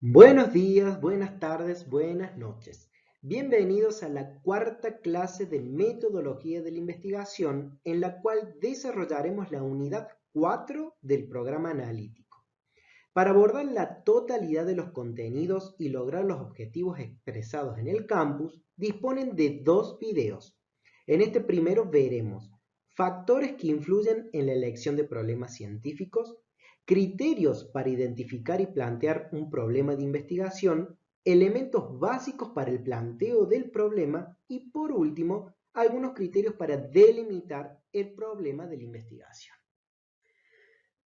Buenos días, buenas tardes, buenas noches. Bienvenidos a la cuarta clase de metodología de la investigación, en la cual desarrollaremos la unidad 4 del programa analítico. Para abordar la totalidad de los contenidos y lograr los objetivos expresados en el campus, disponen de dos videos. En este primero veremos factores que influyen en la elección de problemas científicos, criterios para identificar y plantear un problema de investigación, elementos básicos para el planteo del problema y, por último, algunos criterios para delimitar el problema de la investigación.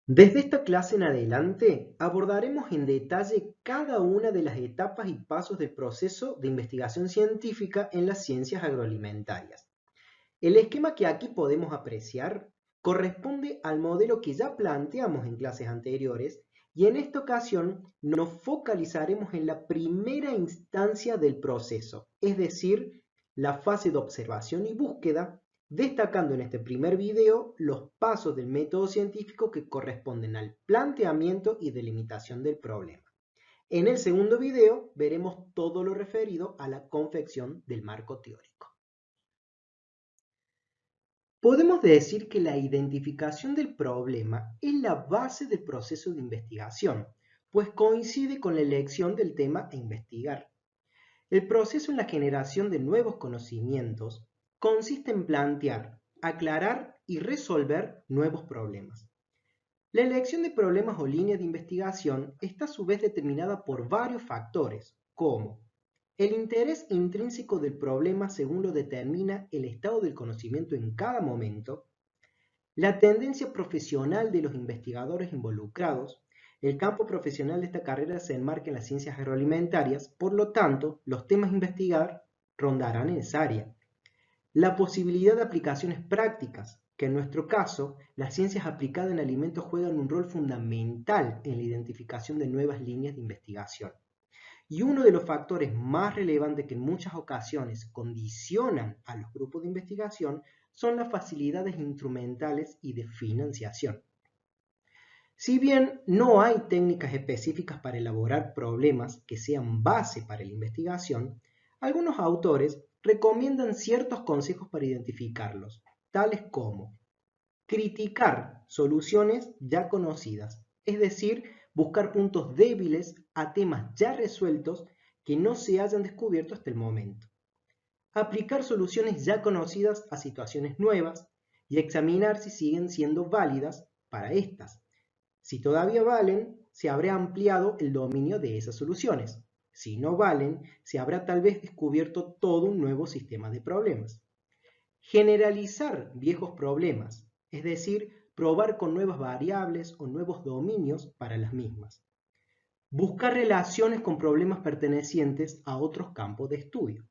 Desde esta clase en adelante abordaremos en detalle cada una de las etapas y pasos del proceso de investigación científica en las ciencias agroalimentarias. El esquema que aquí podemos apreciar corresponde al modelo que ya planteamos en clases anteriores y en esta ocasión nos focalizaremos en la primera instancia del proceso, es decir, la fase de observación y búsqueda, destacando en este primer video los pasos del método científico que corresponden al planteamiento y delimitación del problema. En el segundo video veremos todo lo referido a la confección del marco teórico. Podemos decir que la identificación del problema es la base del proceso de investigación, pues coincide con la elección del tema a investigar. El proceso en la generación de nuevos conocimientos consiste en plantear, aclarar y resolver nuevos problemas. La elección de problemas o líneas de investigación está a su vez determinada por varios factores, como el interés intrínseco del problema según lo determina el estado del conocimiento en cada momento, la tendencia profesional de los investigadores involucrados. El campo profesional de esta carrera se enmarca en las ciencias agroalimentarias, por lo tanto, los temas a investigar rondarán en esa área. La posibilidad de aplicaciones prácticas, que en nuestro caso, las ciencias aplicadas en alimentos juegan un rol fundamental en la identificación de nuevas líneas de investigación. Y uno de los factores más relevantes que en muchas ocasiones condicionan a los grupos de investigación son las facilidades instrumentales y de financiación. Si bien no hay técnicas específicas para elaborar problemas que sean base para la investigación, algunos autores recomiendan ciertos consejos para identificarlos, tales como criticar soluciones ya conocidas, es decir, buscar puntos débiles a temas ya resueltos que no se hayan descubierto hasta el momento. Aplicar soluciones ya conocidas a situaciones nuevas y examinar si siguen siendo válidas para estas. Si todavía valen, se habrá ampliado el dominio de esas soluciones. Si no valen, se habrá tal vez descubierto todo un nuevo sistema de problemas. Generalizar viejos problemas, es decir, probar con nuevas variables o nuevos dominios para las mismas. Buscar relaciones con problemas pertenecientes a otros campos de estudio.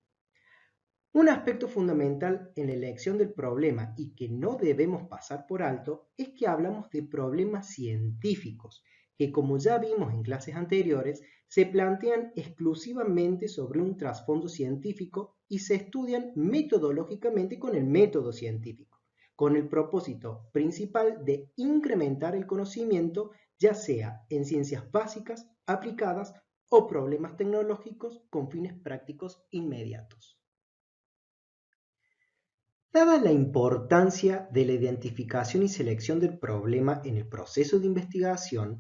Un aspecto fundamental en la elección del problema y que no debemos pasar por alto es que hablamos de problemas científicos, que como ya vimos en clases anteriores, se plantean exclusivamente sobre un trasfondo científico y se estudian metodológicamente con el método científico, con el propósito principal de incrementar el conocimiento, ya sea en ciencias básicas, aplicadas o problemas tecnológicos con fines prácticos inmediatos. Dada la importancia de la identificación y selección del problema en el proceso de investigación,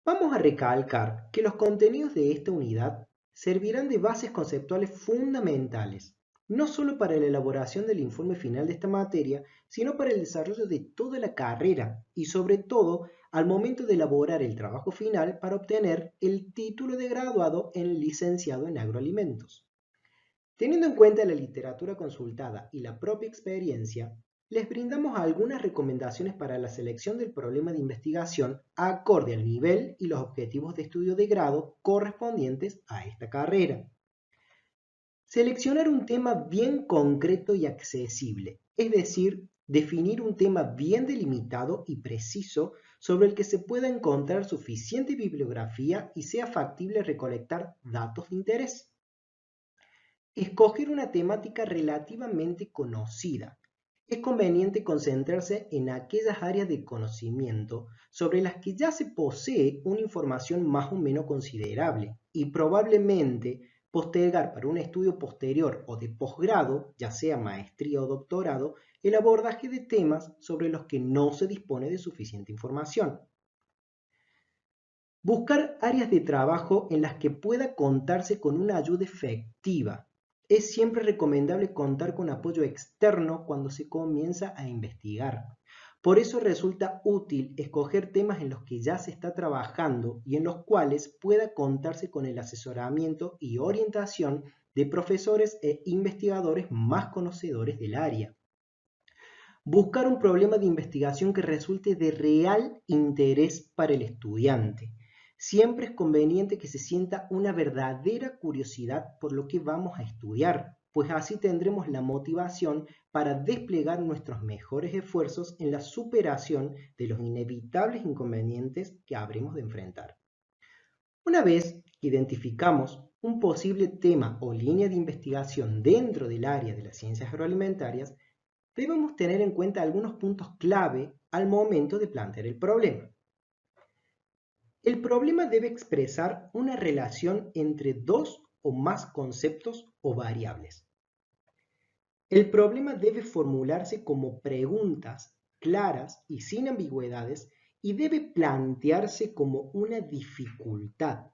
vamos a recalcar que los contenidos de esta unidad servirán de bases conceptuales fundamentales, no solo para la elaboración del informe final de esta materia, sino para el desarrollo de toda la carrera y sobre todo al momento de elaborar el trabajo final para obtener el título de graduado en licenciado en agroalimentos. Teniendo en cuenta la literatura consultada y la propia experiencia, les brindamos algunas recomendaciones para la selección del problema de investigación acorde al nivel y los objetivos de estudio de grado correspondientes a esta carrera. Seleccionar un tema bien concreto y accesible, es decir, definir un tema bien delimitado y preciso sobre el que se pueda encontrar suficiente bibliografía y sea factible recolectar datos de interés. Escoger una temática relativamente conocida. Es conveniente concentrarse en aquellas áreas de conocimiento sobre las que ya se posee una información más o menos considerable, y probablemente postergar para un estudio posterior o de posgrado, ya sea maestría o doctorado, el abordaje de temas sobre los que no se dispone de suficiente información. Buscar áreas de trabajo en las que pueda contarse con una ayuda efectiva. Es siempre recomendable contar con apoyo externo cuando se comienza a investigar. Por eso resulta útil escoger temas en los que ya se está trabajando y en los cuales pueda contarse con el asesoramiento y orientación de profesores e investigadores más conocedores del área. Buscar un problema de investigación que resulte de real interés para el estudiante. Siempre es conveniente que se sienta una verdadera curiosidad por lo que vamos a estudiar, pues así tendremos la motivación para desplegar nuestros mejores esfuerzos en la superación de los inevitables inconvenientes que habremos de enfrentar. Una vez que identificamos un posible tema o línea de investigación dentro del área de las ciencias agroalimentarias, debemos tener en cuenta algunos puntos clave al momento de plantear el problema. El problema debe expresar una relación entre dos o más conceptos o variables. El problema debe formularse como preguntas claras y sin ambigüedades y debe plantearse como una dificultad.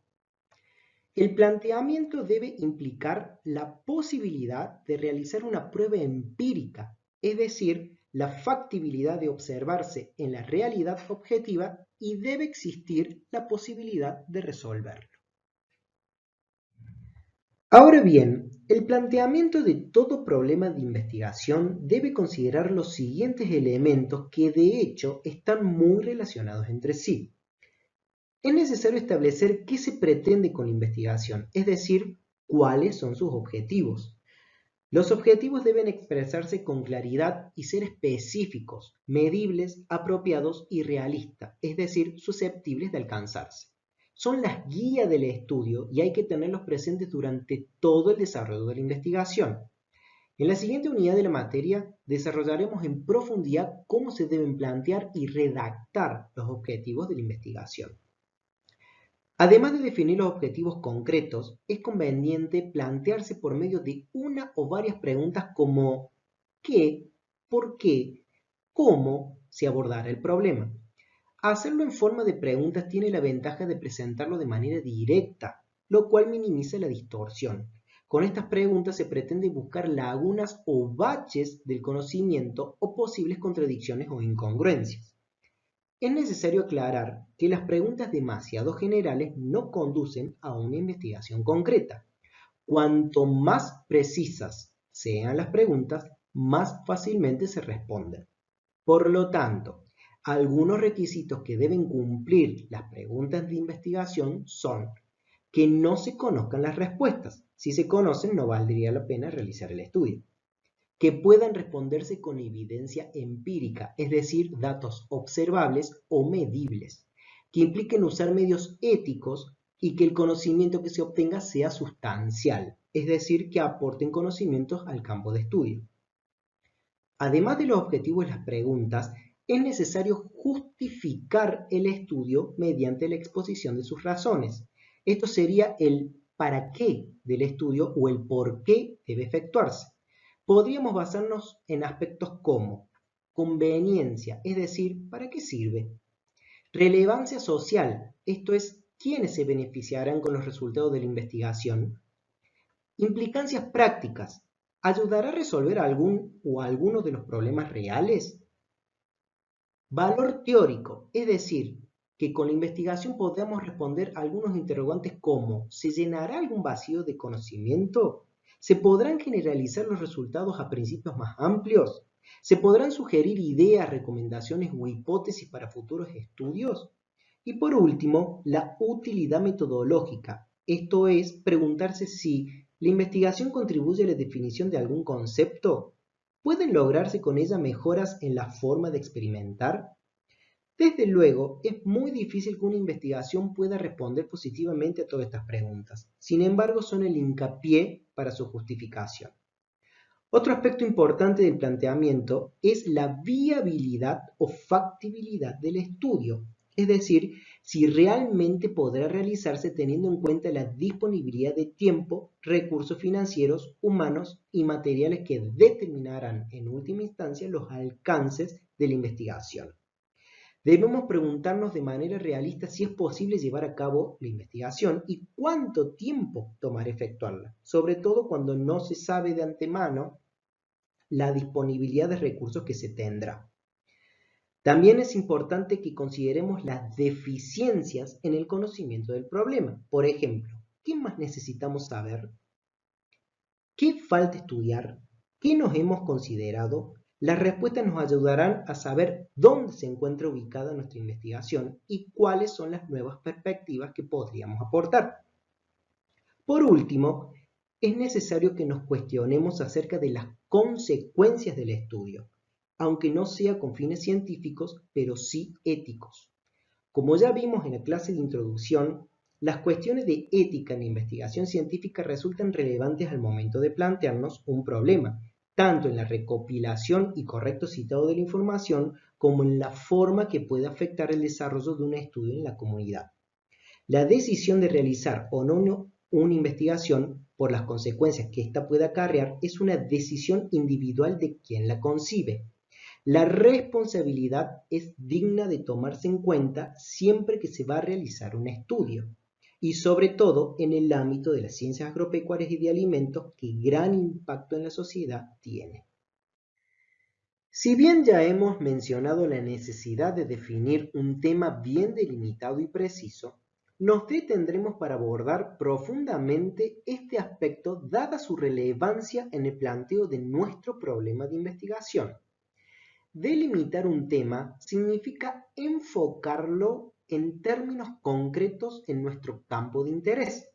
El planteamiento debe implicar la posibilidad de realizar una prueba empírica, es decir, la factibilidad de observarse en la realidad objetiva y debe existir la posibilidad de resolverlo. Ahora bien, el planteamiento de todo problema de investigación debe considerar los siguientes elementos que de hecho están muy relacionados entre sí. Es necesario establecer qué se pretende con la investigación, es decir, cuáles son sus objetivos. Los objetivos deben expresarse con claridad y ser específicos, medibles, apropiados y realistas, es decir, susceptibles de alcanzarse. Son las guías del estudio y hay que tenerlos presentes durante todo el desarrollo de la investigación. En la siguiente unidad de la materia desarrollaremos en profundidad cómo se deben plantear y redactar los objetivos de la investigación. Además de definir los objetivos concretos, es conveniente plantearse por medio de una o varias preguntas como ¿qué?, ¿por qué?, ¿cómo se abordará el problema? Hacerlo en forma de preguntas tiene la ventaja de presentarlo de manera directa, lo cual minimiza la distorsión. Con estas preguntas se pretende buscar lagunas o baches del conocimiento o posibles contradicciones o incongruencias. Es necesario aclarar que las preguntas demasiado generales no conducen a una investigación concreta. Cuanto más precisas sean las preguntas, más fácilmente se responden. Por lo tanto, algunos requisitos que deben cumplir las preguntas de investigación son que no se conozcan las respuestas. Si se conocen, no valdría la pena realizar el estudio. Que puedan responderse con evidencia empírica, es decir, datos observables o medibles, que impliquen usar medios éticos y que el conocimiento que se obtenga sea sustancial, es decir, que aporten conocimientos al campo de estudio. Además de los objetivos de las preguntas, es necesario justificar el estudio mediante la exposición de sus razones. Esto sería el para qué del estudio o el por qué debe efectuarse. Podríamos basarnos en aspectos como conveniencia, es decir, ¿para qué sirve? Relevancia social, esto es, ¿quiénes se beneficiarán con los resultados de la investigación? Implicancias prácticas, ¿ayudará a resolver algún o algunos de los problemas reales? Valor teórico, es decir, que con la investigación podamos responder algunos interrogantes como ¿se llenará algún vacío de conocimiento? ¿Se podrán generalizar los resultados a principios más amplios? ¿Se podrán sugerir ideas, recomendaciones o hipótesis para futuros estudios? Y por último, la utilidad metodológica, esto es, preguntarse si la investigación contribuye a la definición de algún concepto. ¿Pueden lograrse con ella mejoras en la forma de experimentar? Desde luego, es muy difícil que una investigación pueda responder positivamente a todas estas preguntas. Sin embargo, son el hincapié para su justificación. Otro aspecto importante del planteamiento es la viabilidad o factibilidad del estudio. es decir, si realmente podrá realizarse teniendo en cuenta la disponibilidad de tiempo, recursos financieros, humanos y materiales que determinarán en última instancia los alcances de la investigación. Debemos preguntarnos de manera realista si es posible llevar a cabo la investigación y cuánto tiempo tomará efectuarla, sobre todo cuando no se sabe de antemano la disponibilidad de recursos que se tendrá. También es importante que consideremos las deficiencias en el conocimiento del problema. Por ejemplo, ¿qué más necesitamos saber? ¿Qué falta estudiar? ¿Qué nos hemos considerado? Las respuestas nos ayudarán a saber dónde se encuentra ubicada nuestra investigación y cuáles son las nuevas perspectivas que podríamos aportar. Por último, es necesario que nos cuestionemos acerca de las consecuencias del estudio, aunque no sea con fines científicos, pero sí éticos. Como ya vimos en la clase de introducción, las cuestiones de ética en la investigación científica resultan relevantes al momento de plantearnos un problema, tanto en la recopilación y correcto citado de la información, como en la forma que puede afectar el desarrollo de un estudio en la comunidad. La decisión de realizar o no una investigación por las consecuencias que ésta pueda acarrear es una decisión individual de quien la concibe. La responsabilidad es digna de tomarse en cuenta siempre que se va a realizar un estudio y sobre todo en el ámbito de las ciencias agropecuarias y de alimentos que gran impacto en la sociedad tiene. Si bien ya hemos mencionado la necesidad de definir un tema bien delimitado y preciso, nos detendremos para abordar profundamente este aspecto dada su relevancia en el planteo de nuestro problema de investigación. Delimitar un tema significa enfocarlo en términos concretos en nuestro campo de interés,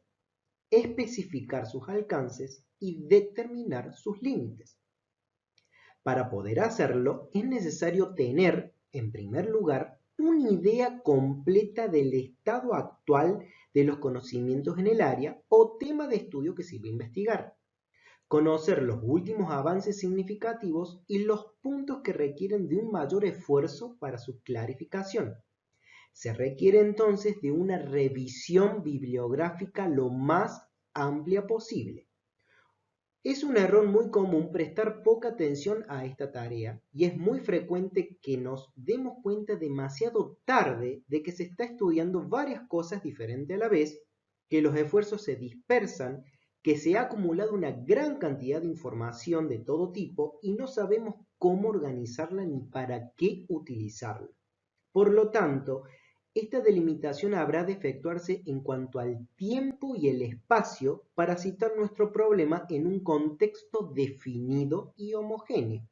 especificar sus alcances y determinar sus límites. Para poder hacerlo, es necesario tener, en primer lugar, una idea completa del estado actual de los conocimientos en el área o tema de estudio que se va a investigar. Conocer los últimos avances significativos y los puntos que requieren de un mayor esfuerzo para su clarificación. Se requiere entonces de una revisión bibliográfica lo más amplia posible. Es un error muy común prestar poca atención a esta tarea y es muy frecuente que nos demos cuenta demasiado tarde de que se está estudiando varias cosas diferentes a la vez, que los esfuerzos se dispersan, que se ha acumulado una gran cantidad de información de todo tipo y no sabemos cómo organizarla ni para qué utilizarla. Por lo tanto, esta delimitación habrá de efectuarse en cuanto al tiempo y el espacio para citar nuestro problema en un contexto definido y homogéneo.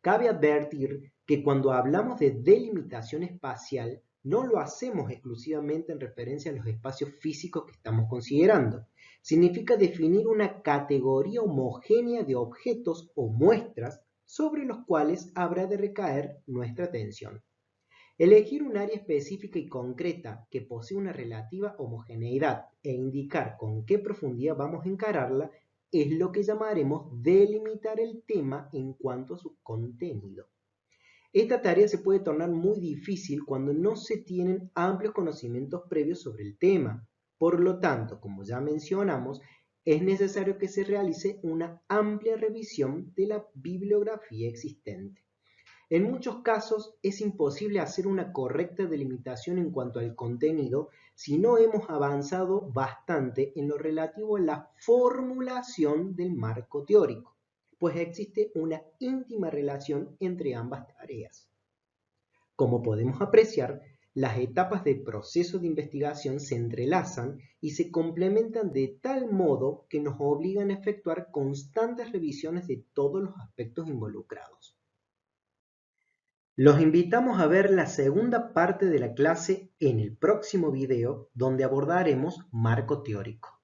Cabe advertir que cuando hablamos de delimitación espacial, no lo hacemos exclusivamente en referencia a los espacios físicos que estamos considerando. Significa definir una categoría homogénea de objetos o muestras sobre los cuales habrá de recaer nuestra atención. Elegir un área específica y concreta que posee una relativa homogeneidad e indicar con qué profundidad vamos a encararla es lo que llamaremos delimitar el tema en cuanto a su contenido. Esta tarea se puede tornar muy difícil cuando no se tienen amplios conocimientos previos sobre el tema. Por lo tanto, como ya mencionamos, es necesario que se realice una amplia revisión de la bibliografía existente. En muchos casos es imposible hacer una correcta delimitación en cuanto al contenido si no hemos avanzado bastante en lo relativo a la formulación del marco teórico, pues existe una íntima relación entre ambas tareas. Como podemos apreciar, las etapas del proceso de investigación se entrelazan y se complementan de tal modo que nos obligan a efectuar constantes revisiones de todos los aspectos involucrados. Los invitamos a ver la segunda parte de la clase en el próximo video donde abordaremos marco teórico.